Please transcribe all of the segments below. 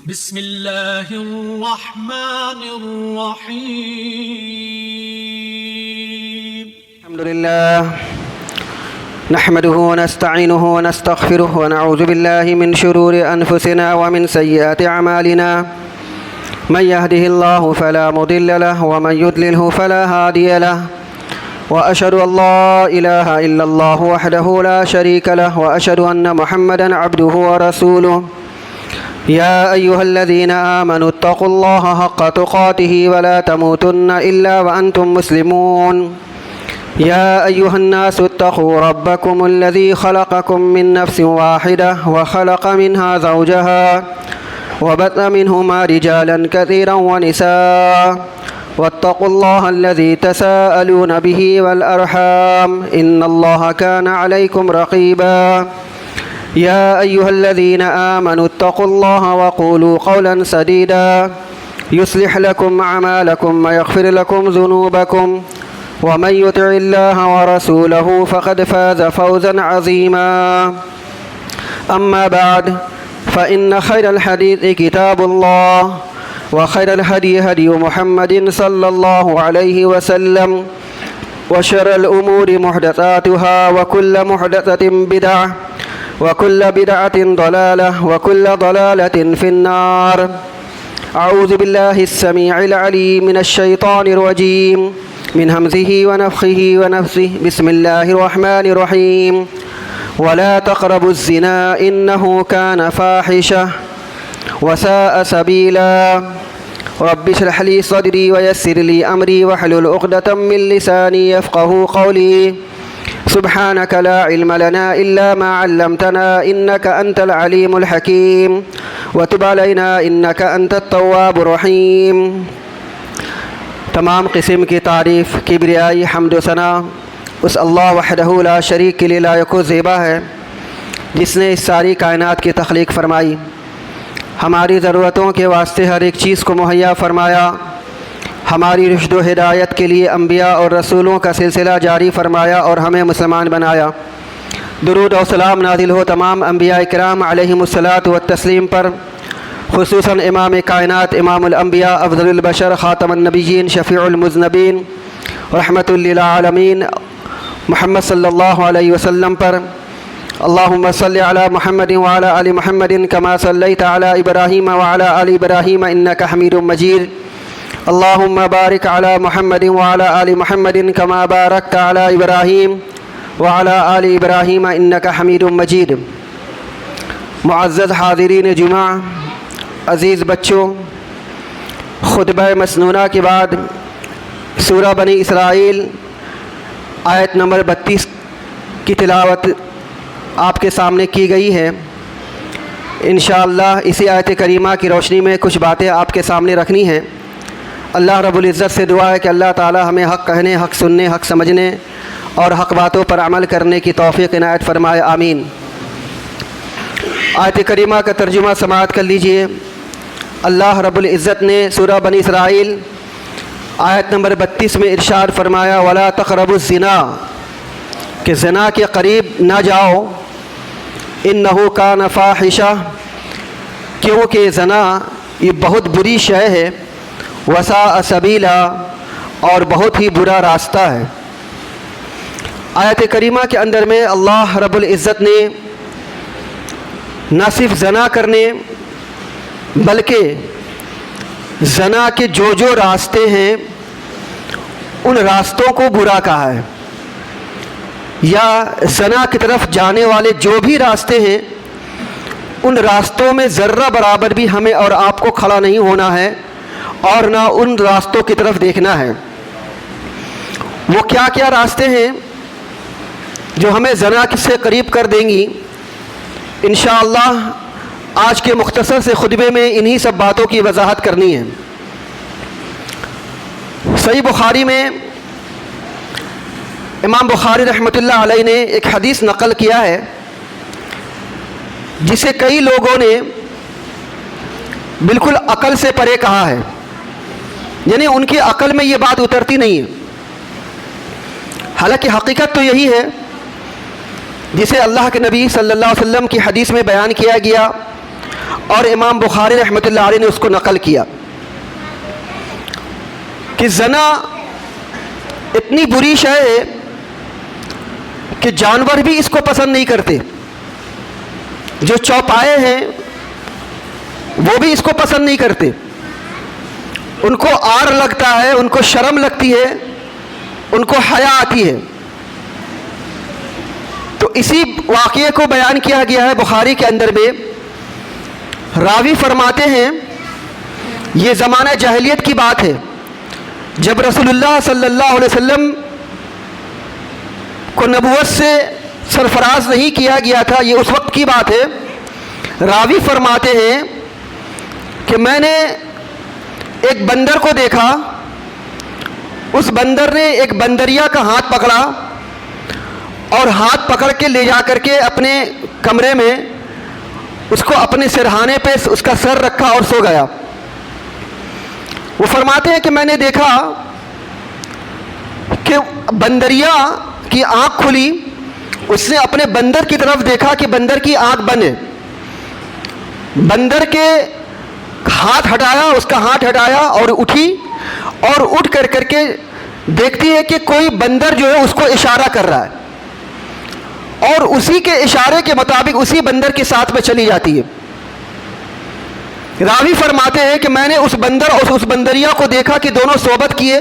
بسم الله الرحمن الرحيم. الحمد لله نحمده ونستعينه ونستغفره ونعوذ بالله من شرور أنفسنا ومن سيئات أعمالنا. من يهده الله فلا مضل له ومن يضلله فلا هادي له، وأشهد أن لا إله إلا الله وحده لا شريك له، وأشهد أن محمدا عبده ورسوله. يا أيها الذين آمنوا اتقوا الله حق تقاته ولا تموتن إلا وأنتم مسلمون. يا أيها الناس اتقوا ربكم الذي خلقكم من نفس واحدة وخلق منها زوجها وبث منهما رجالا كثيرا ونساء، واتقوا الله الذي تساءلون به والأرحام إن الله كان عليكم رقيبا. يا أيها الذين آمنوا اتقوا الله وقولوا قولا سديدا يصلح لكم أعمالكم ويغفر لكم ذنوبكم، ومن يطع الله ورسوله فقد فاز فوزا عظيما. أما بعد، فإن خير الحديث كتاب الله، وخير الهدي هدي محمد صلى الله عليه وسلم، وشر الأمور محدثاتها، وكل محدثة بدعة، وكل بدعة ضلالة، وكل ضلالة في النار. أعوذ بالله السميع العليم من الشيطان الرجيم من همزه ونفخه ونفثه. بسم الله الرحمن الرحيم. ولا تقربوا الزنا إنه كان فاحشة وساء سبيلا. رب اشرح لي صدري ويسر لي أمري واحلل عقدة من لساني يفقهوا قولي. سبحانك لا علم لنا إلا ما علمتنا إنك أنت العليم الحكيم، وتب علينا إنك أنت التواب الرحيم. تمام قسم کی تعریف، کبریائی، حمد و ثنا اس اللہ وحدہ لا شریک کے لیے لائق و زیبا ہے، جس نے اس ساری کائنات کی تخلیق فرمائی، ہماری ضرورتوں کے واسطے ہر ایک چیز کو مہیا فرمایا، ہماری رشد و ہدایت کے لیے انبیاء اور رسولوں کا سلسلہ جاری فرمایا اور ہمیں مسلمان بنایا۔ درود و سلام نازل ہو تمام انبیاء کرام علیہم الصلاۃ والتسلیم پر، خصوصاً امام کائنات، امام الانبیاء، افضل البشر، خاتم النبیین، شفیع المذنبین، رحمت للعالمین محمد صلی اللہ علیہ وسلم پر۔ اللہم صلی علی محمد وعلی آل محمد کما صلیت علی ابراہیم وعلی آل ابراہیم انک حمید مجید۔ اللہم بارک علی محمد وعلی آل محمد کما بارکت علی ابراہیم وعلی آل ابراہیم انک حمید مجید۔ معزز حاضرین جمعہ، عزیز بچوں، خطبہ مسنونہ کے بعد سورہ بنی اسرائیل آیت نمبر 32 کی تلاوت آپ کے سامنے کی گئی ہے۔ انشاءاللہ اسی آیت کریمہ کی روشنی میں کچھ باتیں آپ کے سامنے رکھنی ہیں۔ اللہ رب العزت سے دعا ہے کہ اللہ تعالی ہمیں حق کہنے، حق سننے، حق سمجھنے اور حق باتوں پر عمل کرنے کی توفیق عنایت فرمائے، آمین۔ آیت کریمہ کا ترجمہ سماعت کر لیجئے۔ اللہ رب العزت نے سورہ بنی اسرائیل آیت نمبر 32 میں ارشاد فرمایا، ولا تقربوا الزنا، کہ زنا کے قریب نہ جاؤ، انہ کان فاحشہ، کیونکہ زنا یہ بہت بری شے ہے، وساء سبیلا، اور بہت ہی برا راستہ ہے۔ آیت کریمہ کے اندر میں اللہ رب العزت نے نہ صرف زنا کرنے بلکہ زنا کے جو راستے ہیں ان راستوں کو برا کہا ہے، یا زنا کی طرف جانے والے جو بھی راستے ہیں ان راستوں میں ذرہ برابر بھی ہمیں اور آپ کو کھڑا نہیں ہونا ہے اور نہ ان راستوں کی طرف دیکھنا ہے۔ وہ کیا کیا راستے ہیں جو ہمیں زنا سے قریب کر دیں گی، انشاءاللہ آج کے مختصر سے خطبے میں انہی سب باتوں کی وضاحت کرنی ہے۔ صحیح بخاری میں امام بخاری رحمۃ اللہ علیہ نے ایک حدیث نقل کیا ہے جسے کئی لوگوں نے بالکل عقل سے پرے کہا ہے، یعنی ان کی عقل میں یہ بات اترتی نہیں ہے۔ حالانکہ حقیقت تو یہی ہے جسے اللہ کے نبی صلی اللہ علیہ وسلم کی حدیث میں بیان کیا گیا اور امام بخاری رحمۃ اللہ علیہ نے اس کو نقل کیا کہ زنا اتنی بری شے ہے کہ جانور بھی اس کو پسند نہیں کرتے. جو چوپائے ہیں وہ بھی اس کو پسند نہیں کرتے. ان کو آر لگتا ہے, ان کو شرم لگتی ہے, ان کو حیا آتی ہے. تو اسی واقعے کو بیان کیا گیا ہے بخاری کے اندر میں. راوی فرماتے ہیں یہ زمانہ جاہلیت کی بات ہے, جب رسول اللہ صلی اللہ علیہ وسلم کو نبوت سے سرفراز نہیں کیا گیا تھا, یہ اس وقت کی بات ہے. راوی فرماتے ہیں کہ میں نے ایک بندر کو دیکھا, اس بندر نے ایک بندریا کا ہاتھ پکڑا اور ہاتھ پکڑ کے لے جا کر کے اپنے کمرے میں اس کو اپنے سرہانے پہ اس کا سر رکھا اور سو گیا. وہ فرماتے ہیں کہ میں نے دیکھا کہ بندریا کی آنکھ کھلی, اس نے اپنے بندر کی طرف دیکھا کہ بندر کی آنکھ بند ہے. بندر کے ہاتھ ہٹایا, اس کا ہاتھ ہٹایا اور اٹھی, اور اٹھ کر کے دیکھتی ہے کہ کوئی بندر جو ہے اس کو اشارہ کر رہا ہے, اور اسی کے اشارے کے مطابق اسی بندر کے ساتھ میں چلی جاتی ہے. راوی فرماتے ہیں کہ میں نے اس بندر اور اس بندریا کو دیکھا کہ دونوں صحبت کیے,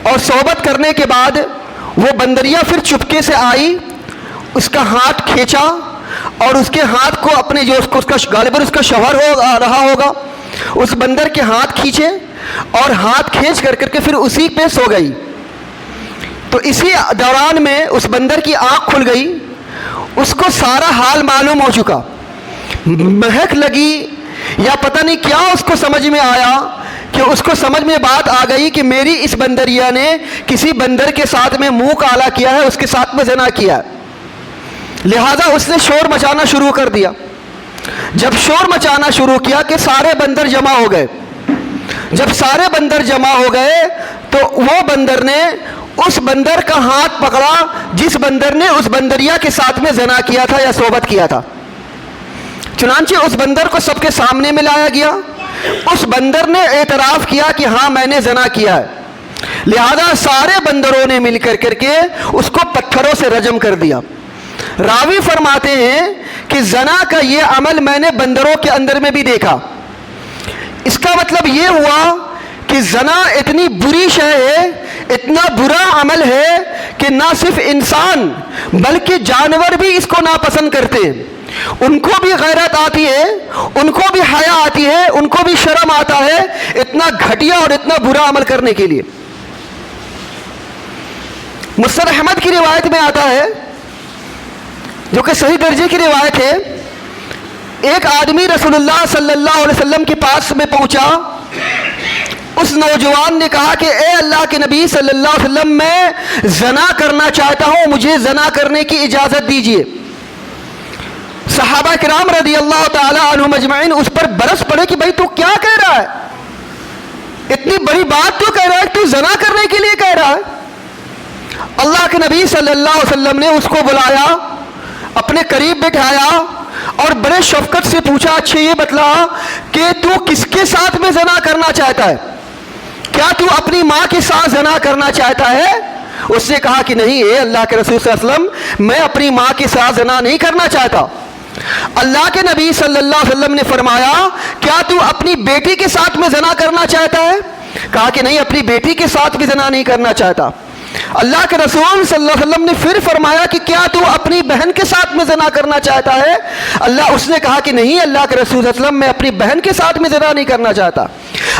اور صحبت کرنے کے بعد وہ بندریا پھر چپکے سے آئی, اس کا ہاتھ کھینچا اور اس کے ہاتھ کو اپنے جو اس کا غالباً اس کا شوہر رہا ہوگا, اس بندر کے ہاتھ کھینچے اور ہاتھ کھینچ کر کے پھر اسی پہ سو گئی. تو اسی دوران میں اس بندر کی آنکھ کھل گئی, اس کو سارا حال معلوم ہو چکا. مہک لگی یا پتہ نہیں کیا اس کو سمجھ میں آیا کہ اس کو سمجھ میں بات آ گئی کہ میری اس بندریا نے کسی بندر کے ساتھ میں منہ کالا کیا ہے, اس کے ساتھ میں زنا کیا ہے. لہذا اس نے شور مچانا شروع کر دیا. جب شور مچانا شروع کیا کہ سارے بندر جمع ہو گئے, جب سارے بندر جمع ہو گئے تو وہ بندر نے اس بندر کا ہاتھ پکڑا جس بندر نے اس بندریا کے ساتھ میں زنا کیا تھا یا صحبت کیا تھا. چنانچہ اس بندر کو سب کے سامنے میں لایا گیا. اس بندر نے اعتراف کیا کہ ہاں میں نے زنا کیا ہے. لہذا سارے بندروں نے مل کر کے اس کو پتھروں سے رجم کر دیا. راوی فرماتے ہیں کہ زنا کا یہ عمل میں نے بندروں کے اندر میں بھی دیکھا. اس کا مطلب یہ ہوا کہ زنا اتنی بری شے ہے, اتنا برا عمل ہے کہ نہ صرف انسان بلکہ جانور بھی اس کو ناپسند کرتے ہیں. ان کو بھی غیرت آتی ہے, ان کو بھی حیا آتی ہے, ان کو بھی شرم آتا ہے اتنا گھٹیا اور اتنا برا عمل کرنے کے لیے. مسند احمد کی روایت میں آتا ہے جو کہ صحیح درجے کی روایت ہے, ایک آدمی رسول اللہ صلی اللہ علیہ وسلم کے پاس میں پہنچا. اس نوجوان نے کہا کہ اے اللہ کے نبی صلی اللہ علیہ وسلم, میں زنا کرنا چاہتا ہوں, مجھے زنا کرنے کی اجازت دیجیے. صحابہ کرام رضی اللہ تعالی عنہم اجمعین اس پر برس پڑے کہ بھائی تو کیا کہہ رہا ہے, اتنی بڑی بات تو کہہ رہا ہے, تو زنا کرنے کے لیے کہہ رہا ہے. اللہ کے نبی صلی اللہ علیہ وسلم نے اس کو بلایا, اپنے قریب بٹھایا اور بڑے شفقت سے پوچھا, اچھا یہ بتلا کہ تو کس کے ساتھ میں زنا کرنا چاہتا ہے, کیا تو اپنی ماں کے ساتھ زنا کرنا چاہتا ہے؟ اس نے کہا کہ نہیں اے اللہ کے رسول صلی اللہ علیہ وسلم, میں اپنی ماں کے ساتھ زنا نہیں کرنا چاہتا. اللہ کے نبی صلی اللہ علیہ وسلم نے فرمایا کیا تو اپنی بیٹی کے ساتھ میں زنا کرنا چاہتا ہے؟ کہا کہ نہیں, اپنی بیٹی کے ساتھ بھی زنا نہیں کرنا چاہتا. اللہ کے رسول صلی اللہ علیہ وسلم نے پھر فرمایا کہ کیا تو اپنی بہن کے ساتھ میں زنا کرنا چاہتا ہے؟ اس نے کہا کہ نہیں اللہ کے رسول صلی اللہ علیہ وسلم, میں اپنی بہن کے ساتھ میں زنا نہیں کرنا چاہتا.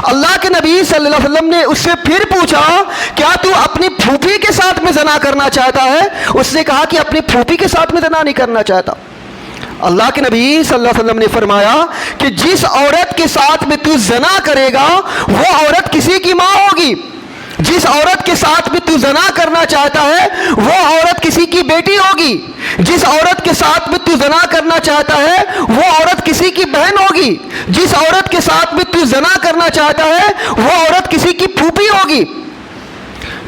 اللہ کے نبی صلی اللہ علیہ وسلم نے اس سے پھر پوچھا کیا تو اپنی پھوپھی کے ساتھ میں زنا کرنا چاہتا ہے؟ اس نے کہا کہ اپنی پھوپھی کے ساتھ میں زنا نہیں کرنا چاہتا. اللہ کے نبی صلی اللہ علیہ وسلم نے فرمایا کہ جس عورت کے ساتھ میں تو زنا کرے گا وہ عورت کسی کی ماں ہوگی, جس عورت کے ساتھ بھی تو زنا کرنا چاہتا ہے وہ عورت کسی کی بیٹی ہوگی, جس عورت کے ساتھ بھی تو زنا کرنا چاہتا ہے وہ عورت کسی کی بہن ہوگی, جس عورت کے ساتھ بھی تو زنا کرنا چاہتا ہے وہ عورت کسی کی پھوپھی ہوگی.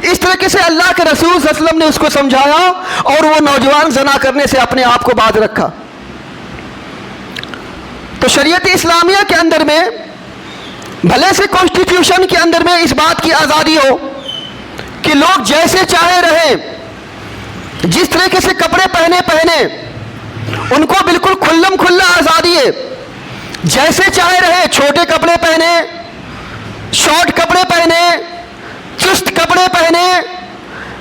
اس طریقے سے اللہ کے رسول صلی اللہ علیہ وسلم نے اس کو سمجھایا اور وہ نوجوان زنا کرنے سے اپنے آپ کو باز رکھا. تو شریعت اسلامیہ کے اندر میں بھلے سے کانسٹیٹیوشن کے اندر میں اس بات کی آزادی ہو کہ لوگ جیسے چاہے رہیں، جس طریقے سے کپڑے پہنے ان کو بالکل کھلم کھلا آزادی ہے، جیسے چاہے رہے، چھوٹے کپڑے پہنے، شارٹ کپڑے پہنے، چست کپڑے پہنے،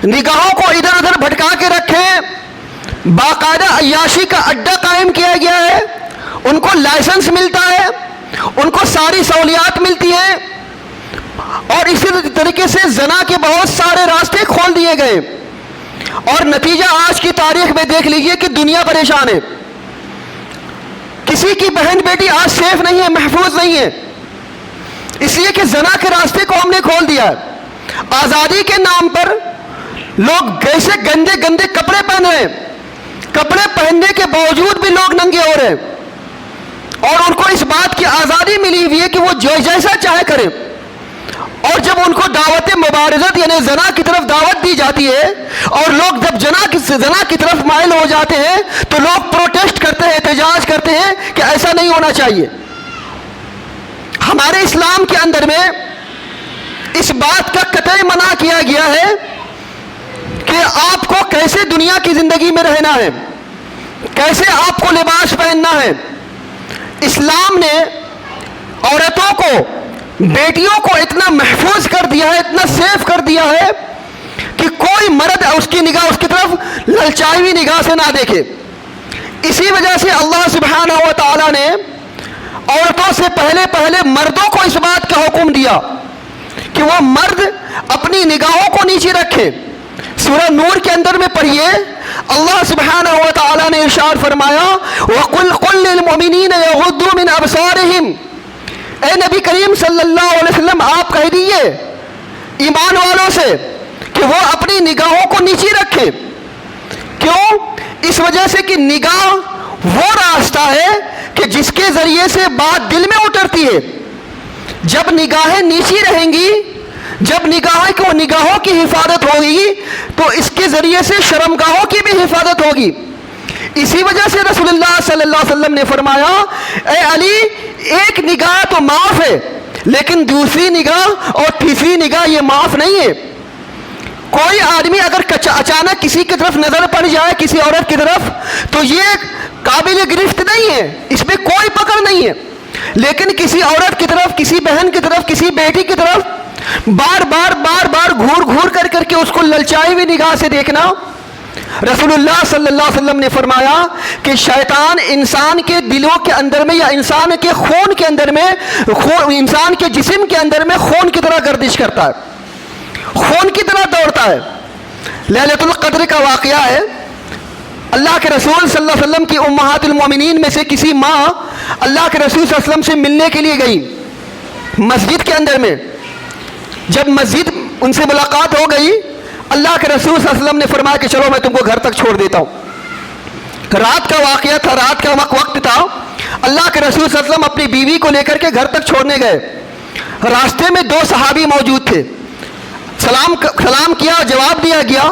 نگاہوں کو ادھر ادھر بھٹکا کے رکھیں، باقاعدہ عیاشی کا اڈا قائم کیا گیا ہے، ان کو لائسنس ملتا ہے، ان کو ساری سہولیات ملتی ہیں، اور اسی طریقے سے زنا کے بہت سارے راستے کھول دیے گئے، اور نتیجہ آج کی تاریخ میں دیکھ لیجئے کہ دنیا پریشان ہے، کسی کی بہن بیٹی آج سیف نہیں ہے، محفوظ نہیں ہے، اس لیے کہ زنا کے راستے کو ہم نے کھول دیا ہے۔ آزادی کے نام پر لوگ کیسے گندے گندے کپڑے پہن رہے ہیں، کپڑے پہننے کے باوجود بھی لوگ ننگے ہو رہے ہیں، اور ان کو اس بات کی آزادی ملی ہوئی ہے کہ وہ جو جیسا چاہے کریں، اور جب ان کو دعوت مبارزت یعنی زنا کی طرف دعوت دی جاتی ہے، اور لوگ جب زنا کی طرف مائل ہو جاتے ہیں تو لوگ پروٹیسٹ کرتے ہیں، احتجاج کرتے ہیں کہ ایسا نہیں ہونا چاہیے۔ ہمارے اسلام کے اندر میں اس بات کا قطعی منع کیا گیا ہے کہ آپ کو کیسے دنیا کی زندگی میں رہنا ہے، کیسے آپ کو لباس پہننا ہے۔ اسلام نے عورتوں کو، بیٹیوں کو اتنا محفوظ کر دیا ہے، اتنا سیف کر دیا ہے کہ کوئی مرد اس کی نگاہ اس کی طرف للچائی ہوئی نگاہ سے نہ دیکھے۔ اسی وجہ سے اللہ سبحانہ و تعالی نے عورتوں سے پہلے مردوں کو اس بات کا حکم دیا کہ وہ مرد اپنی نگاہوں کو نیچے رکھے۔ سورہ نور کے اندر میں پڑھیے، اللہ سبحانہ و تعالی نے ارشاد فرمایا وَقُلْ لِلْمُؤْمِنِينَ يَغُضُّوا مِنْ أَبْصَارِهِمْ، اے نبی کریم صلی اللہ علیہ وسلم آپ کہہ دیجئے ایمان والوں سے کہ وہ اپنی نگاہوں کو نیچے رکھیں۔ کیوں؟ اس وجہ سے کہ نگاہ وہ راستہ ہے کہ جس کے ذریعے سے بات دل میں اترتی ہے۔ جب نگاہیں نیچی رہیں گی، جب نگاہوں کی حفاظت ہوگی تو اس کے ذریعے سے شرمگاہوں کی بھی حفاظت ہوگی۔ اسی وجہ سے رسول اللہ صلی اللہ علیہ وسلم نے فرمایا اے علی، ایک نگاہ تو معاف ہے لیکن دوسری نگاہ اور تیسری نگاہ یہ معاف نہیں ہے۔ کوئی آدمی اگر اچانک کسی کی طرف نظر پڑ جائے، کسی عورت کی طرف، تو یہ قابل گرفت نہیں ہے، اس میں کوئی پکڑ نہیں ہے، لیکن کسی عورت کی طرف، کسی بہن کی طرف، کسی بیٹی کی طرف بار بار گھور کر کے اس کو للچائی ہوئی نگاہ سے دیکھنا، رسول اللہ صلی اللہ علیہ وسلم نے فرمایا کہ شیطان انسان کے دلوں کے اندر میں یا انسان کے خون کے اندر میں، انسان کے جسم کے اندر میں خون کی طرح گردش کرتا ہے، خون کی طرح دوڑتا ہے۔ لیلۃ القدر کا واقعہ ہے، اللہ کے رسول صلی اللہ علیہ وسلم کی امہات المومنین میں سے کسی ماں اللہ کے رسول صلی اللہ علیہ وسلم سے ملنے کے لیے گئی مسجد کے اندر میں۔ جب مسجد ان سے ملاقات ہو گئی، اللہ کے رسول صلی اللہ علیہ وسلم نے فرمایا کہ چلو میں تم کو گھر تک چھوڑ دیتا ہوں۔ رات کا واقعہ تھا، رات کا وقت تھا، اللہ کے رسول صلی اللہ علیہ وسلم اپنی بیوی کو لے کر کے گھر تک چھوڑنے گئے۔ راستے میں دو صحابی موجود تھے، سلام کیا، جواب دیا گیا۔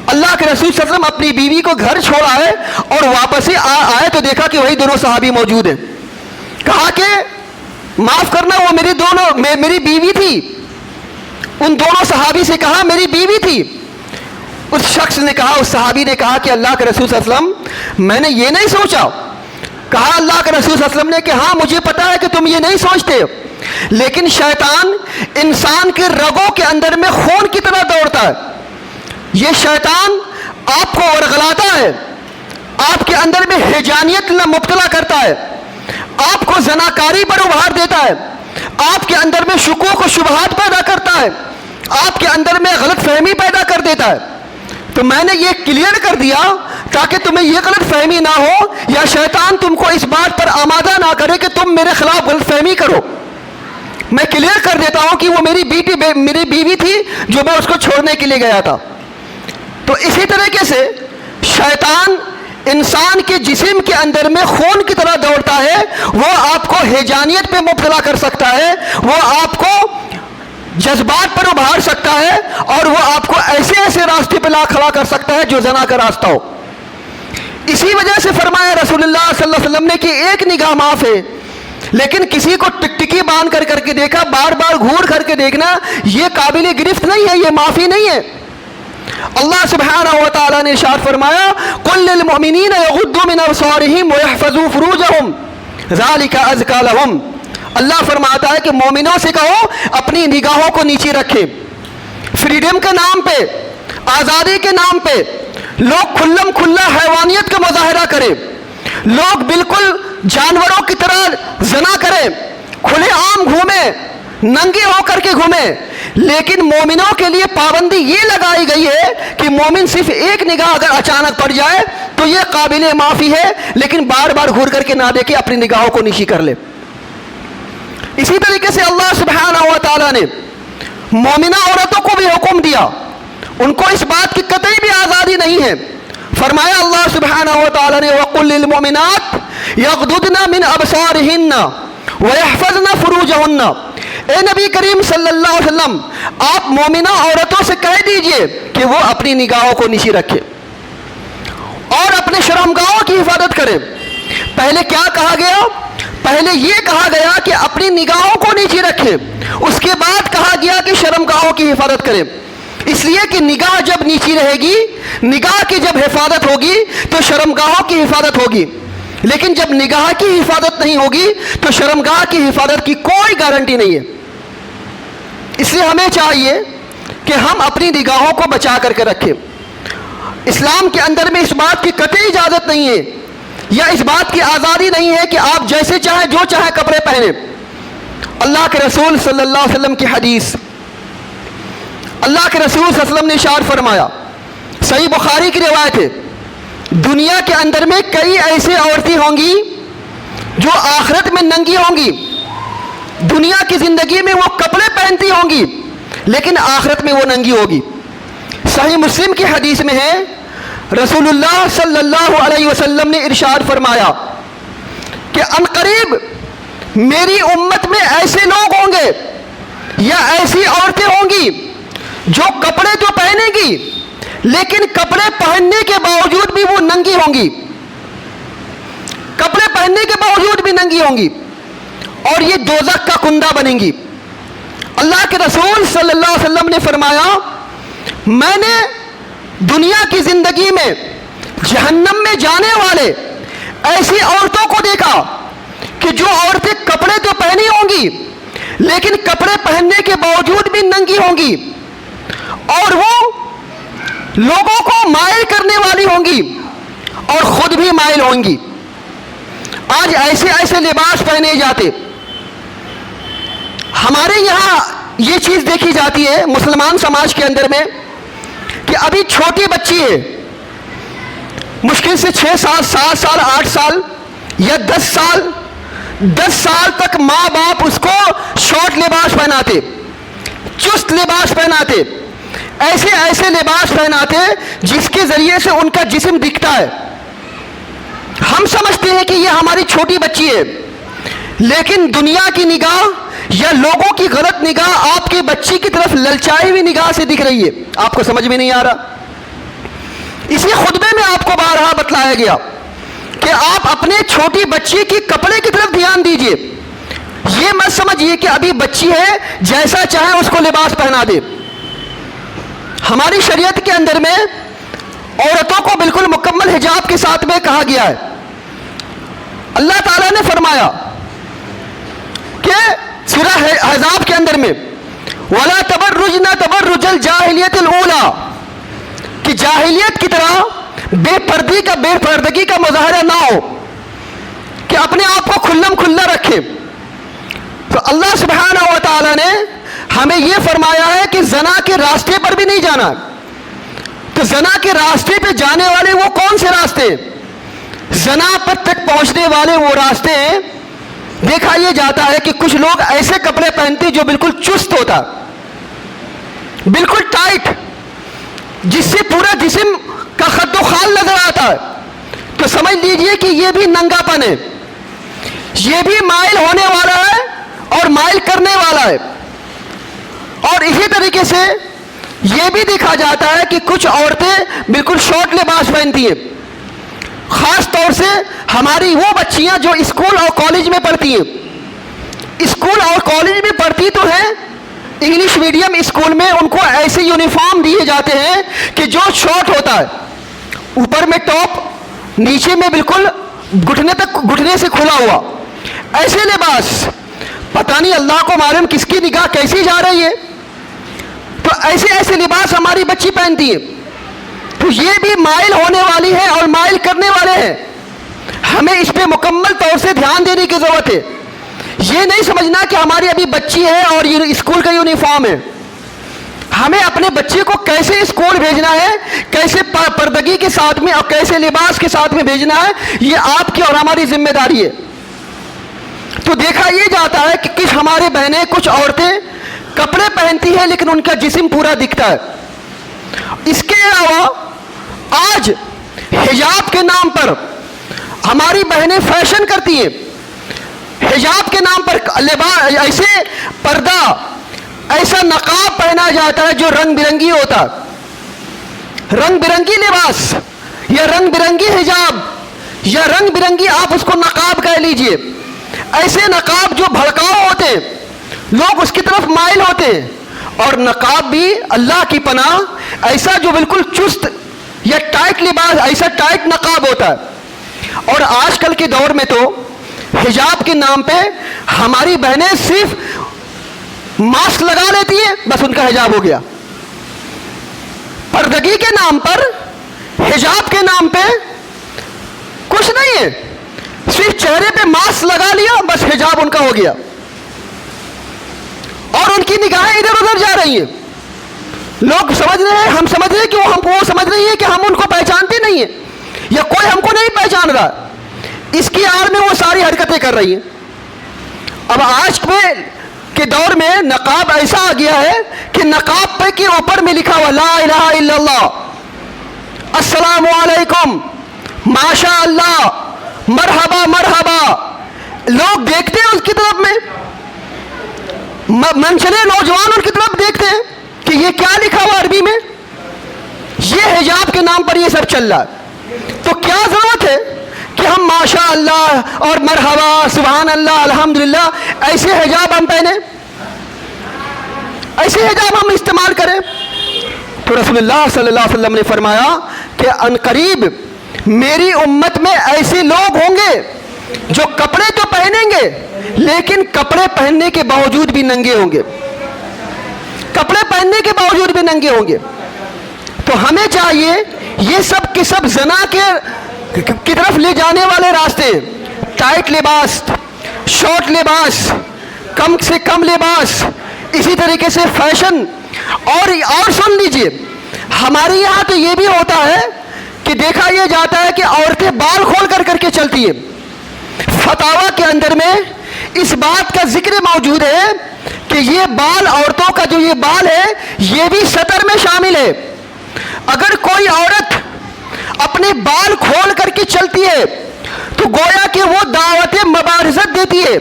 اللہ کے رسول صلی اللہ علیہ وسلم اپنی بیوی کو گھر چھوڑ آئے اور واپس آئے تو دیکھا کہ وہی دونوں صحابی موجود ہیں۔ کہا کہ معاف کرنا، وہ میری بیوی تھی۔ ان دونوں صحابی سے کہا میری بیوی تھی۔ اس شخص نے کہا، اس صحابی نے کہا کہ اللہ کے رسول صلی اللہ علیہ وسلم میں نے یہ نہیں سوچا۔ کہا اللہ کے رسول صلی اللہ علیہ وسلم نے کہ ہاں مجھے پتا ہے کہ تم یہ نہیں سوچتے، لیکن شیطان انسان کے رگوں کے اندر میں خون کی طرح دوڑتا ہے۔ یہ شیطان آپ کو ورغلاتا ہے، آپ کے اندر میں ہیجانیت مبتلا کرتا ہے، آپ کو زناکاری پر ابھار دیتا ہے، آپ کے اندر میں شکوک و شبہات پیدا کرتا ہے، آپ کے اندر میں غلط فہمی پیدا کر دیتا ہے۔ تو میں نے یہ کلیئر کر دیا تاکہ تمہیں یہ غلط فہمی نہ ہو یا شیطان تم کو اس بات پر آمادہ نہ کرے کہ تم میرے خلاف غلط فہمی کرو۔ میں کلیئر کر دیتا ہوں کہ وہ میری بیوی تھی جو میں اس کو چھوڑنے کے لیے گیا تھا۔ تو اسی طریقے سے شیطان انسان کے جسم کے اندر میں خون کی طرح دوڑتا ہے، وہ آپ کو ہیجانیت پہ مبتلا کر سکتا ہے، وہ آپ کو جذبات پر ابھار سکتا ہے، اور وہ آپ کو ایسے راستے پہ لا کھڑا کر سکتا ہے جو زنا کا راستہ ہو۔ اسی وجہ سے فرمایا رسول اللہ صلی اللہ علیہ وسلم نے کہ ایک نگاہ معاف ہے لیکن کسی کو ٹکٹکی باندھ کر کے دیکھا، بار بار گھور کر کے دیکھنا، یہ قابل گرفت نہیں ہے، یہ معافی نہیں ہے۔ اللہ سبحانہ و تعالیٰ نے ارشاد فرمایا قل للمؤمنین یغضوا من ابصارہم ویحفظوا فروجہم ذالک ازکی لہم۔ اللہ فرماتا ہے کہ مومنوں سے کہو اپنی نگاہوں کو نیچے رکھے۔ فریڈم کے نام پہ، آزادی کے نام پہ لوگ کھلم کھلا حیوانیت کا مظاہرہ کرے، لوگ بالکل جانوروں کی طرح زنا کرے، کھلے عام گھومے، ننگے ہو کر کے گھومے، لیکن مومنوں کے لیے پابندی یہ لگائی گئی ہے کہ مومن صرف ایک نگاہ اگر اچانک پڑ جائے تو یہ قابل معافی ہے، لیکن بار بار گھور کر کے نہ دیکھے، اپنی نگاہوں کو نیچی کر لے۔ اسی طریقے سے اللہ سبحانہ و تعالیٰ نے مومنہ عورتوں کو بھی حکم دیا، ان کو اس بات کی قطعی بھی آزادی نہیں ہے۔ فرمایا اللہ سبحانہ و تعالیٰ نے وَقُلْ لِلْمُؤْمِنَاتِ يَغْضُضْنَ مِنْ أَبْصَارِهِنَّ وَيَحْفَظْنَ فُرُوجَهُنَّ۔ اے نبی کریم صلی اللہ علیہ وسلم، آپ مومنہ عورتوں سے کہہ دیجئے کہ وہ اپنی نگاہوں کو نیچی رکھے اور اپنے شرمگاہوں کی حفاظت کرے۔ پہلے کیا کہا گیا؟ پہلے یہ کہا گیا کہ اپنی نگاہوں کو نیچی رکھے، اس کے بعد کہا گیا کہ شرمگاہوں کی حفاظت کرے، اس لیے کہ نگاہ جب نیچی رہے گی، نگاہ کی جب حفاظت ہوگی تو شرمگاہوں کی حفاظت ہوگی، لیکن جب نگاہ کی حفاظت نہیں ہوگی تو شرمگاہ کی حفاظت کی کوئی گارنٹی نہیں ہے۔ اس لیے ہمیں چاہیے کہ ہم اپنی نگاہوں کو بچا کر کے رکھیں۔ اسلام کے اندر میں اس بات کی قطعی اجازت نہیں ہے یا اس بات کی آزادی نہیں ہے کہ آپ جیسے چاہیں جو چاہیں کپڑے پہنے۔ اللہ کے رسول صلی اللہ علیہ وسلم کی حدیث، اللہ کے رسول صلی اللہ علیہ وسلم نے ارشاد فرمایا، صحیح بخاری کی روایت ہے، دنیا کے اندر میں کئی ایسے عورتیں ہوں گی جو آخرت میں ننگی ہوں گی۔ دنیا کی زندگی میں وہ کپڑے پہنتی ہوں گی لیکن آخرت میں وہ ننگی ہوگی۔ صحیح مسلم کی حدیث میں ہے، رسول اللہ صلی اللہ علیہ وسلم نے ارشاد فرمایا کہ عنقریب میری امت میں ایسے لوگ ہوں گے یا ایسی عورتیں ہوں گی جو کپڑے تو پہنے گی لیکن کپڑے پہننے کے باوجود بھی وہ ننگی ہوں گی، کپڑے پہننے کے باوجود بھی ننگی ہوں گی اور یہ دوزخ کا کنڈا بنیں گی۔ اللہ کے رسول صلی اللہ علیہ وسلم نے فرمایا، میں نے دنیا کی زندگی میں جہنم میں جانے والے ایسی عورتوں کو دیکھا کہ جو عورتیں کپڑے تو پہنی ہوں گی لیکن کپڑے پہننے کے باوجود بھی ننگی ہوں گی اور وہ لوگوں کو مائل کرنے والی ہوں گی اور خود بھی مائل ہوں گی۔ آج ایسے ایسے لباس پہنے جاتے، ہمارے یہاں یہ چیز دیکھی جاتی ہے مسلمان سماج کے اندر میں کہ ابھی چھوٹی بچی ہے، مشکل سے 6 سال 7 سال 8 سال یا 10 سال تک ماں باپ اس کو شارٹ لباس پہناتے، چست لباس پہناتے، ایسے لباس پہناتے جس کے ذریعے سے ان کا جسم دکھتا ہے۔ ہم سمجھتے ہیں کہ یہ ہماری چھوٹی بچی ہے، لیکن دنیا کی نگاہ یا لوگوں کی غلط نگاہ آپ کی بچی کی طرف للچائی ہوئی نگاہ سے دکھ رہی ہے، آپ کو سمجھ میں نہیں آ رہا۔ اسی خطبے میں آپ کو بارہا بتلایا گیا کہ آپ اپنے چھوٹی بچی کی کپڑے کی طرف دھیان دیجئے، یہ مت سمجھیے کہ ابھی بچی ہے جیسا چاہے اس کو لباس پہنا دے۔ ہماری شریعت کے اندر میں عورتوں کو بالکل مکمل حجاب کے ساتھ میں کہا گیا ہے۔ اللہ تعالیٰ نے فرمایا کہ سورہ احزاب کے اندر میں وَلَا تَبَرُّجْنَ تَبَرُّجَ الْجَاهِلِيَّةِ الْأُولَى، کہ جاہلیت کی طرح بے پردگی کا مظاہرہ نہ ہو، کہ اپنے آپ کو کھلم کھلا رکھے۔ تو اللہ سبحانہ و تعالیٰ نے ہمیں یہ فرمایا ہے کہ زنا کے راستے پر بھی نہیں جانا۔ تو زنا کے راستے پہ جانے والے وہ کون سے راستے؟ زنا پر تک پہنچنے والے وہ راستے ہیں، دیکھا یہ جاتا ہے کہ کچھ لوگ ایسے کپڑے پہنتے جو بالکل چست ہوتا، بالکل ٹائٹ، جس سے پورا جسم کا خد و خال نظر آتا ہے، تو سمجھ لیجئے کہ یہ بھی ننگا پن ہے، یہ بھی مائل ہونے والا ہے اور مائل کرنے والا ہے۔ اور اسی طریقے سے یہ بھی دیکھا جاتا ہے کہ کچھ عورتیں بالکل شارٹ لباس پہنتی ہیں، خاص طور سے ہماری وہ بچیاں جو اسکول اور کالج میں پڑھتی ہیں، اسکول اور کالج میں پڑھتی تو ہیں انگلش میڈیم اسکول میں، ان کو ایسے یونیفارم دیے جاتے ہیں کہ جو شارٹ ہوتا ہے، اوپر میں ٹاپ، نیچے میں بالکل گھٹنے سے کھلا ہوا، ایسے لباس پتہ نہیں اللہ کو معلوم کس کی نگاہ کیسی جا رہی ہے. تو ایسے لباس ہماری بچی پہنتی ہے، تو یہ بھی مائل ہونے والی ہے اور مائل کرنے والے ہیں. ہمیں اس پہ مکمل طور سے دھیان دینے کی ضرورت ہے. یہ نہیں سمجھنا کہ ہماری ابھی بچی ہے اور یہ اسکول کا یونیفارم ہے. ہمیں اپنے بچے کو کیسے اسکول بھیجنا ہے، کیسے پردگی کے ساتھ میں اور کیسے لباس کے ساتھ میں بھیجنا ہے، یہ آپ کی اور ہماری ذمہ داری ہے. تو دیکھا یہ جاتا ہے کہ کچھ ہمارے بہنیں، کچھ عورتیں کپڑے پہنتی ہیں لیکن ان کا جسم پورا دکھتا ہے. اس کے علاوہ آج حجاب کے نام پر ہماری بہنیں فیشن کرتی ہیں. حجاب کے نام پر ایسے پردہ، ایسا نقاب پہنا جاتا ہے جو رنگ برنگی ہوتا ہے. رنگ برنگی لباس یا رنگ برنگی حجاب یا رنگ برنگی آپ اس کو نقاب کہہ لیجئے، ایسے نقاب جو بھڑکاؤ ہوتے ہیں، لوگ اس کی طرف مائل ہوتے ہیں. اور نقاب بھی اللہ کی پناہ ایسا جو بالکل چست یا ٹائٹ لباس، ایسا ٹائٹ نقاب ہوتا ہے. اور آج کل کے دور میں تو حجاب کے نام پہ ہماری بہنیں صرف ماسک لگا لیتی ہیں، بس ان کا حجاب ہو گیا. پردگی کے نام پر، حجاب کے نام پہ کچھ نہیں ہے، صرف چہرے پہ ماسک لگا لیا، بس حجاب ان کا ہو گیا. اور ان کی نگاہیں ادھر ادھر جا رہی ہیں. لوگ سمجھ رہے ہیں، ہم سمجھ رہے ہیں کہ وہ سمجھ رہی ہے کہ ہم ان کو پہچانتے نہیں ہیں یا کوئی ہم کو نہیں پہچان رہا. اس کی آڑ میں وہ ساری حرکتیں کر رہی ہیں. اب آج کے دور میں نقاب ایسا آ گیا ہے کہ نقاب پہ کے اوپر میں لکھا ہوا لا الہ الا اللہ، السلام علیکم، ماشاء اللہ، مرحبا مرحبا. لوگ دیکھتے ہیں اس کی طرف میں، منچلے نوجوان ان کی طرف دیکھتے ہیں کہ یہ کیا لکھا ہوا عربی میں. یہ حجاب کے نام پر یہ سب چل رہا ہے. تو کیا ضرورت ہے کہ ہم ماشاء اللہ اور مرحبا، سبحان اللہ، الحمدللہ ایسے حجاب ہم پہنے، ایسے حجاب ہم استعمال کریں؟ تو رسول اللہ صلی اللہ علیہ وسلم نے فرمایا کہ عنقریب میری امت میں ایسے لوگ ہوں گے جو کپڑے تو پہنیں گے لیکن کپڑے پہننے کے باوجود بھی ننگے ہوں گے. کپڑے پہننے کے باوجود بھی ننگے ہوں گے. تو ہمیں چاہیے یہ سب کے سب زنا کی طرف لے جانے والے راستے، ٹائٹ لباس، شارٹ لباس، کم سے کم لباس، اسی طریقے سے فیشن. اور سن لیجئے، ہمارے یہاں تو یہ بھی ہوتا ہے کہ دیکھا یہ جاتا ہے کہ عورتیں بال کھول کر کے چلتی ہیں. فتاوی کے اندر میں اس بات کا ذکر موجود ہے کہ یہ بال، عورتوں کا جو یہ بال ہے، یہ بھی سطر میں شامل ہے. اگر کوئی عورت اپنے بال کھول کر کے چلتی ہے تو گویا کہ وہ دعوت مبارزت دیتی ہے.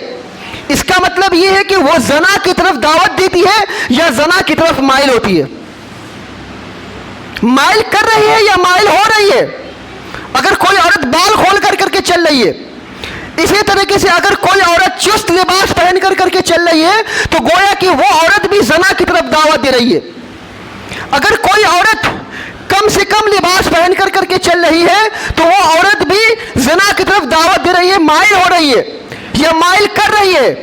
اس کا مطلب یہ ہے کہ وہ زنا کی طرف دعوت دیتی ہے یا زنا کی طرف مائل ہوتی ہے. مائل کر رہی ہے یا مائل ہو رہی ہے. اگر کوئی عورت بال کھول کر کے چل رہی ہے، اسی طریقے سے اگر کوئی عورت چست لباس پہن کر کے چل رہی ہے تو گویا کہ وہ عورت بھی زنا کی طرف دعوت دے رہی ہے. اگر کوئی عورت کم سے کم لباس پہن کر کے چل رہی ہے تو وہ عورت بھی زنا کی طرف دعوت دے رہی ہے، مائل ہو رہی ہے یا مائل کر رہی ہے.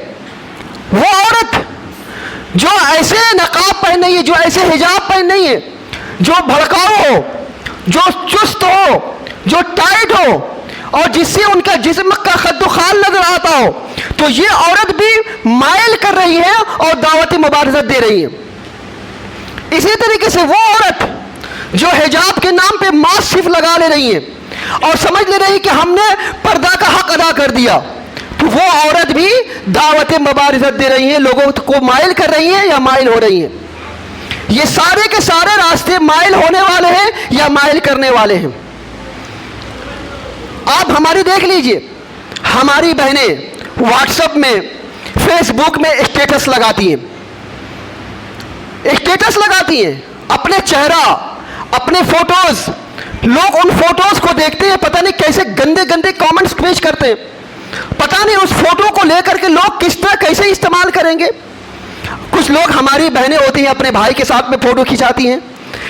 وہ عورت جو ایسے نقاب پہن رہی ہے، جو ایسے حجاب پہن رہی ہے، جو بھڑکاؤ ہو، جو چست ہو، جو ٹائٹ ہو اور جس سے ان کا جسم کا خد و خال نظر آتا ہو، تو یہ عورت بھی مائل کر رہی ہے اور دعوت مبارزت دے رہی ہے. اسی طریقے سے وہ عورت جو حجاب کے نام پہ ماسک صرف لگا لے رہی ہے اور سمجھ لے رہی کہ ہم نے پردہ کا حق ادا کر دیا، تو وہ عورت بھی دعوت مبارزت دے رہی ہے، لوگوں کو مائل کر رہی ہیں یا مائل ہو رہی ہیں. یہ سارے کے سارے راستے مائل ہونے والے ہیں یا مائل کرنے والے ہیں. آپ ہماری دیکھ لیجئے، ہماری بہنیں واٹس ایپ میں، فیس بک میں اسٹیٹس لگاتی ہیں، اسٹیٹس لگاتی ہیں اپنے چہرہ، اپنے فوٹوز. لوگ ان فوٹوز کو دیکھتے ہیں، پتہ نہیں کیسے گندے گندے کامنٹس پیش کرتے ہیں. پتہ نہیں اس فوٹو کو لے کر کے لوگ کس طرح کیسے استعمال کریں گے. کچھ لوگ ہماری بہنیں ہوتی ہیں اپنے بھائی کے ساتھ میں فوٹو کھنچاتی ہیں,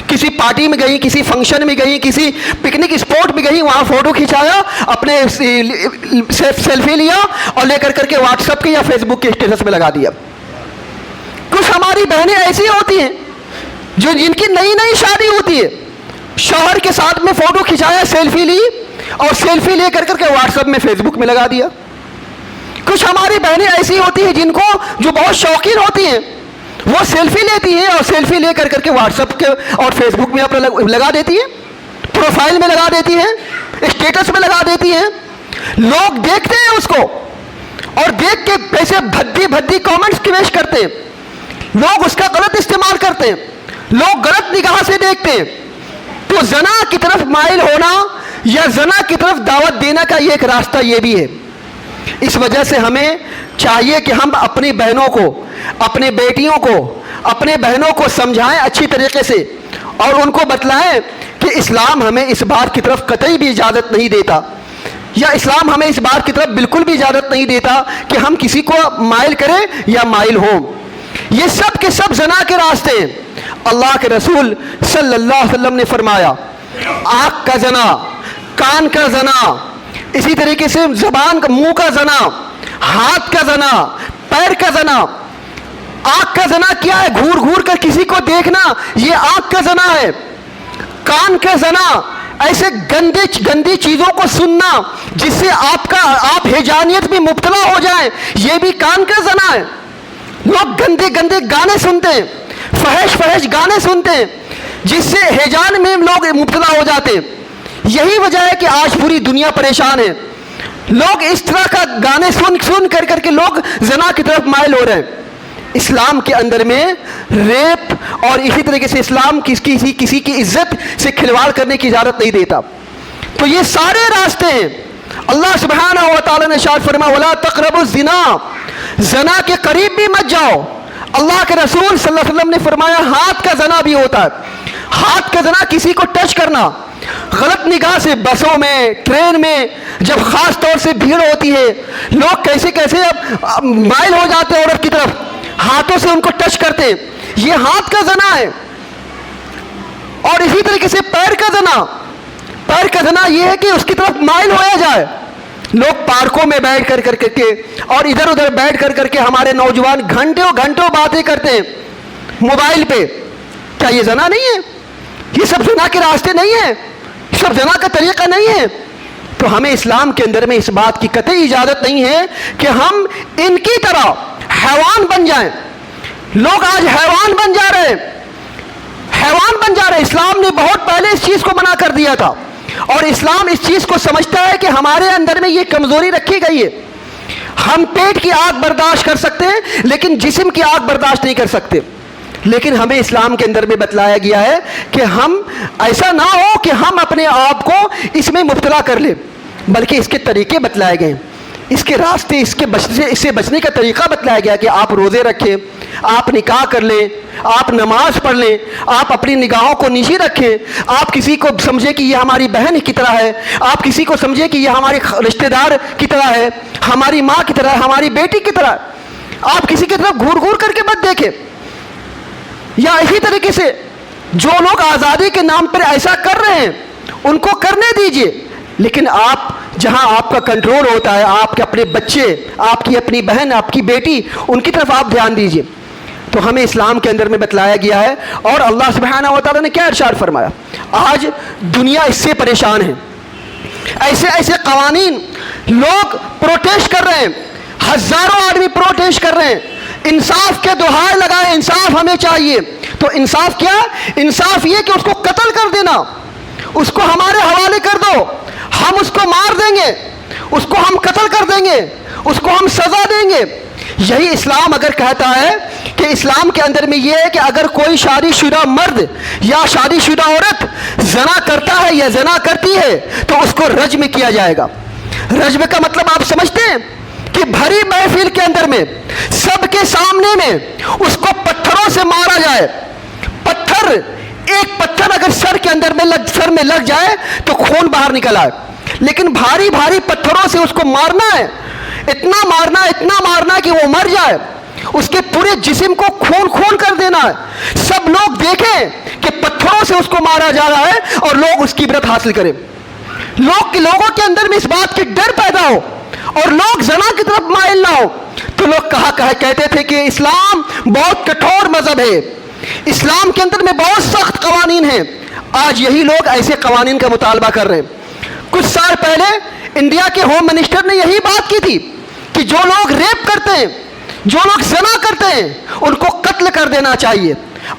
کسی پارٹی میں گئی, کسی فنکشن میں گئی, کسی پکنک اسپاٹ میں گئی, وہاں فوٹو کھنچایا, اپنے سیلفی لیا اور لے کر کے واٹس ایپ کے یا فیس بک کے اسٹیٹس میں لگا دیا. کچھ ہماری بہنیں ایسی ہوتی ہیں جو جن کی نئی نئی شادی ہوتی ہے, شوہر کے ساتھ میں فوٹو کھنچایا, سیلفی لی اور سیلفی لے کر کے واٹس ایپ میں فیس بک میں لگا دیا. کچھ ہماری بہنیں ایسی ہوتی ہیں جن کو جو بہت شوقین ہوتی ہیں, وہ سیلفی لیتی ہیں اور سیلفی لے کر کے واٹس ایپ کے اور فیس بک میں اپنا لگا دیتی ہیں, پروفائل میں لگا دیتی ہیں, اسٹیٹس میں لگا دیتی ہیں. لوگ دیکھتے ہیں اس کو اور دیکھ کے پیسے بھدی کامنٹس پیش کرتے ہیں. لوگ اس کا غلط استعمال کرتے ہیں, لوگ غلط نگاہ سے دیکھتے ہیں. تو زنا کی طرف مائل ہونا یا زنا کی طرف دعوت دینا کا یہ ایک راستہ یہ بھی ہے. اس وجہ سے ہمیں چاہیے کہ ہم اپنی بہنوں کو, اپنے بیٹیوں کو, اپنے بہنوں کو سمجھائیں اچھی طریقے سے اور ان کو بتلائیں کہ اسلام ہمیں اس بات کی طرف قطعی بھی اجازت نہیں دیتا, یا اسلام ہمیں اس بات کی طرف بالکل بھی اجازت نہیں دیتا کہ ہم کسی کو مائل کریں یا مائل ہوں. یہ سب کے سب زنا کے راستے ہیں. اللہ کے رسول صلی اللہ علیہ وسلم نے فرمایا, آنکھ کا زنا, کان کا زنا, اسی طریقے سے زبان کا, منہ کا زنا, ہاتھ کا زنا, پیر کا زنا. آنکھ کا زنا کیا ہے؟ گھور گھور کر کسی کو دیکھنا, یہ آنکھ کا زنا ہے. کان کا زنا ایسے گندی چیزوں کو سننا جس سے آپ ہیجانیت میں مبتلا ہو جائیں, یہ بھی کان کا زنا ہے. لوگ گندے گانے سنتے ہیں, فحش گانے سنتے ہیں جس سے ہیجان میں لوگ مبتلا ہو جاتے ہیں. یہی وجہ ہے کہ آج پوری دنیا پریشان ہے. لوگ اس طرح کا گانے سن کر کے لوگ زنا کی طرف مائل ہو رہے ہیں. اسلام کے اندر میں ریپ اور اسی طریقے سے اسلام کسی کی عزت سے کھلواڑ کرنے کی اجازت نہیں دیتا. تو یہ سارے راستے ہیں. اللہ سبحانہ و تعالی نے ارشاد فرمایا وَلَا تَقْرَبُوا الزِّنَا, زنا کے قریب بھی مت جاؤ. اللہ کے رسول صلی اللہ علیہ وسلم نے فرمایا ہاتھ کا زنا بھی ہوتا ہے. ہاتھ کا زنا کسی کو ٹچ کرنا, غلط نگاہ سے بسوں میں, ٹرین میں, جب خاص طور سے بھیڑ ہوتی ہے, لوگ کیسے مائل ہو جاتے ہیں عورت کی طرف, ہاتھوں سے ان کو ٹچ کرتے ہیں, یہ ہاتھ کا زنا ہے. اور اسی طریقے سے پیر کا زنا یہ ہے کہ اس کی طرف مائل ہویا جائے. لوگ پارکوں میں بیٹھ کر کے اور ادھر ادھر بیٹھ کر کے ہمارے نوجوان گھنٹوں باتیں کرتے ہیں موبائل پہ. کیا یہ زنا نہیں ہے؟ یہ سب زنا کے راستے نہیں ہیں, یہ سب زنا کا طریقہ نہیں ہے. تو ہمیں اسلام کے اندر میں اس بات کی قطعی اجازت نہیں ہے کہ ہم ان کی طرح حیوان بن جائیں. لوگ آج حیوان بن جا رہے ہیں. اسلام نے بہت پہلے اس چیز کو منع کر دیا تھا, اور اسلام اس چیز کو سمجھتا ہے کہ ہمارے اندر میں یہ کمزوری رکھی گئی ہے. ہم پیٹ کی آگ برداشت کر سکتے ہیں لیکن جسم کی آگ برداشت نہیں کر سکتے. لیکن ہمیں اسلام کے اندر میں بتلایا گیا ہے کہ ہم ایسا نہ ہو کہ ہم اپنے آپ کو اس میں مبتلا کر لیں, بلکہ اس کے طریقے بتلائے گئے, اس کے راستے, اس سے بچنے کا طریقہ بتلایا گیا کہ آپ روزے رکھیں, آپ نکاح کر لیں, آپ نماز پڑھ لیں, آپ اپنی نگاہوں کو نیچی رکھیں, آپ کسی کو سمجھے کہ یہ ہماری بہن کی طرح ہے, آپ کسی کو سمجھے کہ یہ ہمارے رشتہ دار کی طرح ہے, ہماری ماں کی طرح ہے, ہماری بیٹی کی طرح ہے. آپ کسی کی طرف گھور کر کے مت دیکھیں. یا اسی طریقے سے جو لوگ آزادی کے نام پر ایسا کر رہے ہیں ان کو کرنے دیجئے, لیکن آپ جہاں آپ کا کنٹرول ہوتا ہے, آپ کے اپنے بچے, آپ کی اپنی بہن, آپ کی بیٹی, ان کی طرف آپ دھیان دیجئے. تو ہمیں اسلام کے اندر میں بتلایا گیا ہے. اور اللہ سبحانہ و تعالیٰ نے کیا ارشاد فرمایا؟ آج دنیا اس سے پریشان ہے. ایسے قوانین, لوگ پروٹیسٹ کر رہے ہیں, ہزاروں آدمی پروٹیسٹ کر رہے ہیں, انصاف کے دہائے لگائے, انصاف ہمیں چاہیے. تو انصاف کیا؟ انصاف یہ کہ اس کو قتل کر دینا, اس کو ہمارے حوالے کر دو, ہم اس کو مار دیں گے, اس کو ہم قتل کر دیں گے, اس کو ہم سزا دیں گے. یہی اسلام اگر کہتا ہے کہ اسلام کے اندر میں یہ ہے کہ اگر کوئی شادی شدہ مرد یا شادی شدہ عورت زنا کرتا ہے یا زنا کرتی ہے تو اس کو رجم کیا جائے گا. رجم کا مطلب آپ سمجھتے ہیں کہ بھری محفل کے اندر میں سب کے سامنے میں اس کو پتھروں سے مارا جائے. ایک پتھر اگر سر کے اندر میں سر میں لگ جائے تو خون باہر نکل آئے, لیکن بھاری پتھروں سے اس کو مارنا ہے, اتنا مارنا کہ وہ مر جائے، اس کے پورے جسم کو خون کر دینا ہے، سب لوگ دیکھیں کہ پتھروں سے اس کو مارا جا رہا ہے اور لوگ اس کی عبرت حاصل کریں، لوگوں کے اندر میں اس بات کی ڈر پیدا ہو اور لوگ زنا کی طرف مائل نہ ہو۔ تو لوگ کہتے تھے کہ اسلام بہت کٹھور مذہب ہے، اسلام کے اندر میں بہت سخت قوانین ہیں۔ آج یہی لوگ ایسے قوانین کا مطالبہ کر رہے ہیں۔ کچھ سال پہلے انڈیا کے ہوم منسٹر نے یہی بات کی تھی کہ جو لوگ ریپ کرتے ہیں، جو لوگ زنا کرتے ہیں، ان کو قتل کر دینا چاہیے۔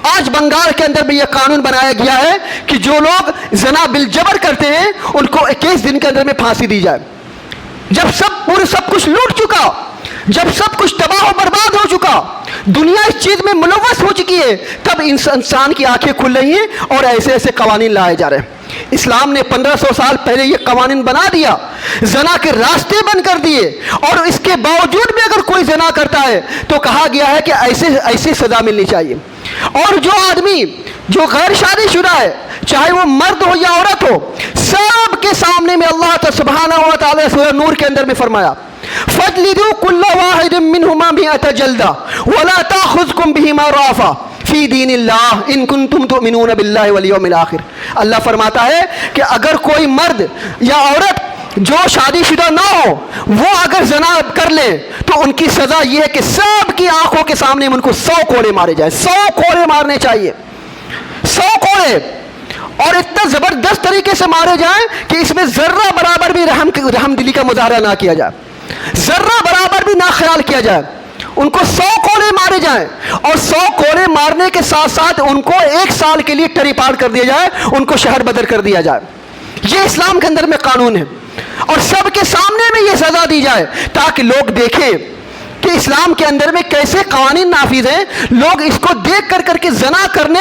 آج بنگال کے اندر بھی یہ قانون بنایا گیا ہے کہ جو لوگ زنا بالجبر کرتے ہیں ان کو 21 دن کے اندر میں پھانسی دی جائے۔ جب سب کچھ لوٹ چکا، جب سب کچھ تباہ و برباد ہو چکا، دنیا اس چیز میں ملوث ہو چکی ہے، تب انسان کی آنکھیں کھل رہی ہیں اور ایسے قوانین لائے جا رہے ہیں۔ اسلام نے 1500 سال پہلے یہ قوانین بنا دیا، زنا کے راستے بند کر دیے، اور اس کے باوجود بھی اگر کوئی زنا کرتا ہے تو کہا گیا ہے کہ ایسے سزا ملنی چاہیے۔ اور جو آدمی جو غیر شادی شدہ ہے، چاہے وہ مرد ہو یا عورت ہو، سب کے سامنے میں اللہ سبحانہ و تعالی سورہ نور کے اندر میں فرمایا فَجْلِدُوا كُلَّ وَاحِدٍ مِّنْهُمَا مِائَةَ جَلْدَةٍ وَلَا تَأْخُذْكُمْ بِهِمَا رَأْفَةٌ فی دین اللہ ان کنتم تؤمنون باللہ والیوم الآخر۔ اللہ فرماتا ہے کہ اگر کوئی مرد یا عورت جو شادی شدہ نہ ہو وہ اگر زنا کر لے تو ان کی سزا یہ ہے کہ سب کی آنکھوں کے سامنے ان کو 100 کوڑے مارے جائیں، 100 کوڑے مارنے چاہیے، 100 کوڑے، اور اتنا زبردست طریقے سے مارے جائیں کہ اس میں ذرہ برابر بھی رحم دلی کا مظاہرہ نہ کیا جائے، ذرہ برابر بھی نہ خیال کیا جائے۔ ان کو 100 کوڑے مارے جائیں، اور 100 کوڑے مارنے کے ساتھ ساتھ ان کو 1 سال کے لیے ٹری پار کر دیا جائے، ان کو شہر بدر کر دیا جائے۔ یہ اسلام کے اندر میں قانون ہے، اور سب کے سامنے میں یہ سزا دی جائے تاکہ لوگ دیکھیں کہ اسلام کے اندر میں کیسے قوانین نافذ ہیں۔ لوگ اس کو دیکھ کر کے زنا کرنے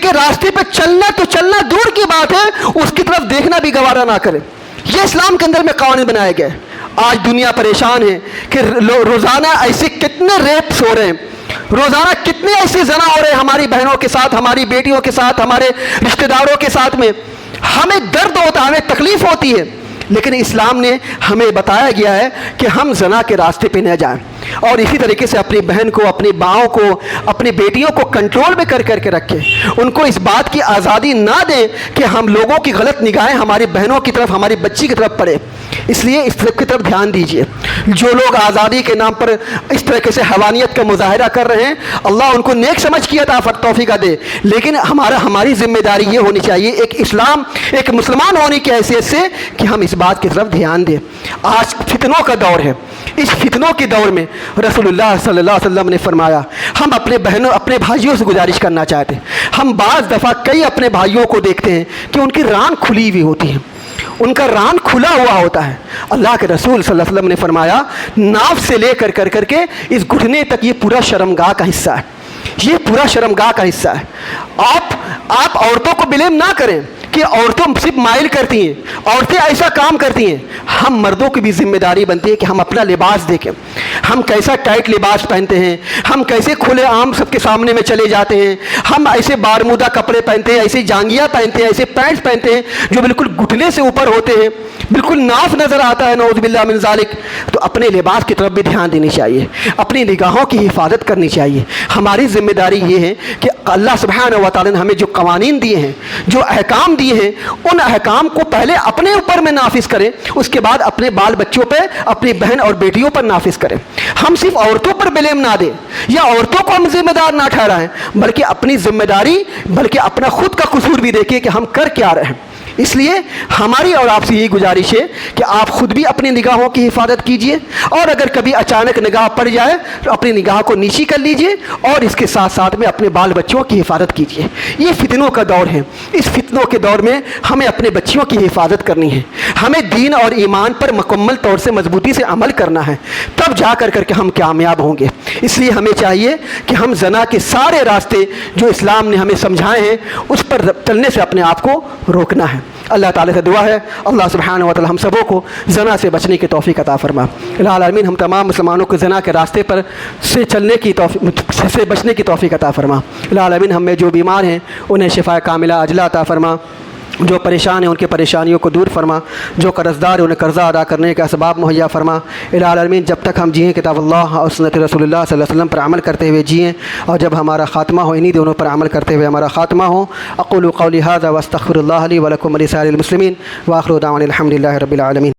کے راستے پہ چلنا دور کی بات ہے، اس کی طرف دیکھنا بھی گوارا نہ کرے۔ یہ اسلام کے اندر میں قوانین بنائے گئے۔ آج دنیا پریشان ہے کہ روزانہ ایسے کتنے ریپس ہو رہے ہیں، روزانہ کتنے ایسے زنا ہو رہے ہیں ہماری بہنوں کے ساتھ، ہماری بیٹیوں کے ساتھ، ہمارے رشتہ داروں کے ساتھ میں۔ ہمیں درد ہوتا ہے، ہمیں تکلیف ہوتی ہے، لیکن اسلام نے ہمیں بتایا گیا ہے کہ ہم زنا کے راستے پہ نہ جائیں، اور اسی طریقے سے اپنی بہن کو، اپنی باؤں کو، اپنی بیٹیوں کو کنٹرول میں کر کے رکھیں، ان کو اس بات کی آزادی نہ دیں کہ ہم لوگوں کی غلط نگاہیں ہماری بہنوں کی طرف، ہماری بچی کی طرف پڑے۔ اس لیے اس طرف کی طرف دھیان دیجیے۔ جو لوگ آزادی کے نام پر اس طریقے سے حیوانیت کا مظاہرہ کر رہے ہیں، اللہ ان کو نیک سمجھ کی عطا توفیق دے، لیکن ہماری ذمہ داری یہ ہونی چاہیے ایک مسلمان ہونے کی حیثیت سے کہ ہم اس بات کی طرف دھیان دیں۔ آج فتنوں کا دور ہے، اس فتنوں کے دور میں رسول اللہ صلی اللہ علیہ وسلم نے فرمایا، ہم اپنے بھائیوں سے گزارش کرنا چاہتے ہیں۔ ہم بعض دفعہ کئی اپنے بھائیوں کو دیکھتے ہیں کہ ان کی ران کھلی ہوئی ہوتی ہے، ان کا ران کھلا ہوا ہوتا ہے۔ اللہ کے رسول صلی اللہ علیہ وسلم نے فرمایا ناف سے لے کر کے اس گھٹنے تک یہ پورا شرمگاہ کا حصہ ہے، یہ پورا شرمگاہ کا حصہ ہے۔ آپ عورتوں کو بلیم نہ کریں کہ عورتوں صرف مائل کرتی ہیں، عورتیں ایسا کام کرتی ہیں۔ ہم مردوں کی بھی ذمہ داری بنتی ہے کہ ہم اپنا لباس دیکھیں، ہم کیسا ٹائٹ لباس پہنتے ہیں، ہم کیسے کھلے عام سب کے سامنے میں چلے جاتے ہیں، ہم ایسے بارمودہ کپڑے پہنتے ہیں، ایسے جانگیاں پہنتے ہیں، ایسے پینٹس پہنتے ہیں جو بالکل گھٹنے سے اوپر ہوتے ہیں، بالکل ناف نظر آتا ہے، نعوذ باللہ من ذالک۔ تو اپنے لباس کی طرف بھی دھیان دینی چاہیے، اپنی نگاہوں کی حفاظت کرنی چاہیے۔ ہماری ذمہ داری یہ ہے کہ اللہ سبحانہ و تعالی نے ہمیں جو قوانین دیے ہیں، جو احکام دیے ہیں، ان احکام کو پہلے اپنے اوپر میں نافذ کریں، اس کے بعد اپنے بال بچوں پہ، اپنی بہن اور بیٹیوں پر نافذ کریں۔ ہم صرف عورتوں پر بلیم نہ دیں یا عورتوں کو ہم ذمہ دار نہ ٹھہرائیں، بلکہ اپنی ذمہ داری، بلکہ اپنا خود کا قصور بھی دیکھیں کہ ہم کر کیا رہے ہیں۔ اس لیے ہماری اور آپ سے یہی گزارش ہے کہ آپ خود بھی اپنی نگاہوں کی حفاظت کیجئے، اور اگر کبھی اچانک نگاہ پڑ جائے تو اپنی نگاہ کو نیچی کر لیجئے، اور اس کے ساتھ ساتھ میں اپنے بال بچوں کی حفاظت کیجئے۔ یہ فتنوں کا دور ہے، اس فتنوں کے دور میں ہمیں اپنے بچیوں کی حفاظت کرنی ہے، ہمیں دین اور ایمان پر مکمل طور سے مضبوطی سے عمل کرنا ہے، تب جا کر کے ہم کامیاب ہوں گے۔ اس لیے ہمیں چاہیے کہ ہم زنا کے سارے راستے جو اسلام نے ہمیں سمجھائے ہیں اس پر چلنے سے اپنے آپ کو روکنا ہے۔ اللہ تعالیٰ سے دعا ہے اللہ سبحانہ و تعالی ہم سبوں کو زنا سے بچنے کی توفیق عطا فرما۔ الہ العالمین ہم تمام مسلمانوں کو زنا کے راستے پر سے بچنے کی توفیق عطا فرما۔ الہ العالمین ہم میں جو بیمار ہیں انہیں شفا کاملہ عاجلہ عطا فرما۔ جو پریشان ہیں ان کی پریشانیوں کو دور فرما، جو قرض دار ہیں انہیں قرضہ ادا کرنے کے اسباب مہیا فرما۔ الہ العالمین جب تک ہم جئیں کتاب اللہ اور سنت رسول اللہ صلی اللہ علیہ وسلم پر عمل کرتے ہوئے جئیں، اور جب ہمارا خاتمہ ہو انہی دونوں پر عمل کرتے ہوئے ہمارا خاتمہ ہو۔ اقول قولی ھذا واستغفر اللہ لی ولکم ولسائر المسلمین، وآخر دعوانا الحمد للہ رب العالمین۔